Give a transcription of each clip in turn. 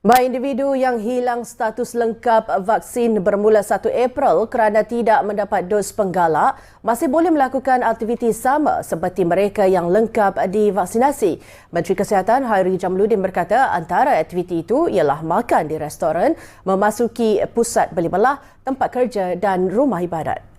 Individu yang hilang status lengkap vaksin bermula 1 April kerana tidak mendapat dos penggalak masih boleh melakukan aktiviti sama seperti mereka yang lengkap divaksinasi. Menteri Kesihatan Hairi Jamaluddin berkata antara aktiviti itu ialah makan di restoran, memasuki pusat beli belah, tempat kerja dan rumah ibadat.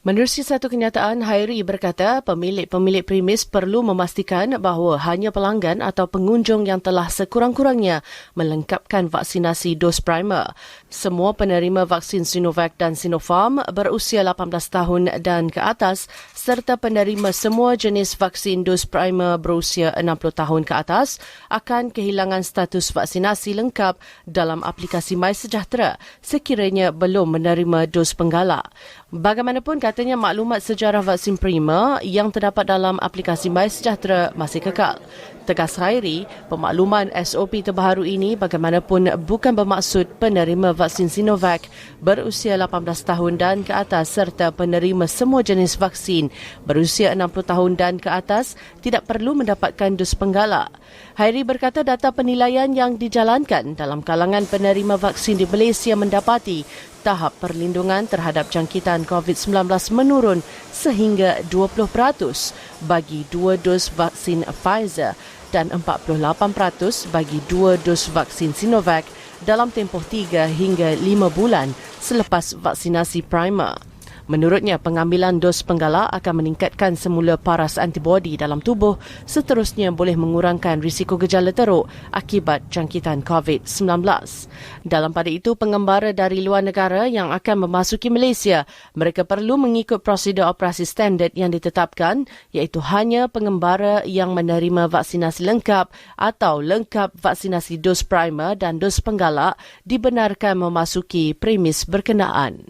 Menerusi satu kenyataan, Hairi berkata pemilik premis perlu memastikan bahawa hanya pelanggan atau pengunjung yang telah sekurang-kurangnya melengkapkan vaksinasi dos primer. Semua penerima vaksin Sinovac dan Sinopharm berusia 18 tahun dan ke atas serta penerima semua jenis vaksin dos primer berusia 60 tahun ke atas akan kehilangan status vaksinasi lengkap dalam aplikasi MySejahtera sekiranya belum menerima dos penggalak. Bagaimanapun, katanya maklumat sejarah vaksin primer yang terdapat dalam aplikasi MySejahtera masih kekal. Tegas Hairi, pemakluman SOP terbaru ini bagaimanapun bukan bermaksud penerima vaksin Sinovac berusia 18 tahun dan ke atas serta penerima semua jenis vaksin berusia 60 tahun dan ke atas tidak perlu mendapatkan dos penggalak. Hairi berkata data penilaian yang dijalankan dalam kalangan penerima vaksin di Malaysia mendapati tahap perlindungan terhadap jangkitan COVID-19 menurun sehingga 20% bagi 2 dos vaksin Pfizer dan 48% bagi 2 dos vaksin Sinovac dalam tempoh 3 hingga 5 bulan selepas vaksinasi primer. Menurutnya, pengambilan dos penggalak akan meningkatkan semula paras antibodi dalam tubuh, seterusnya boleh mengurangkan risiko gejala teruk akibat jangkitan COVID-19. Dalam pada itu, pengembara dari luar negara yang akan memasuki Malaysia, mereka perlu mengikut prosedur operasi standard yang ditetapkan, iaitu hanya pengembara yang menerima vaksinasi lengkap atau lengkap vaksinasi dos primer dan dos penggalak dibenarkan memasuki premis berkenaan.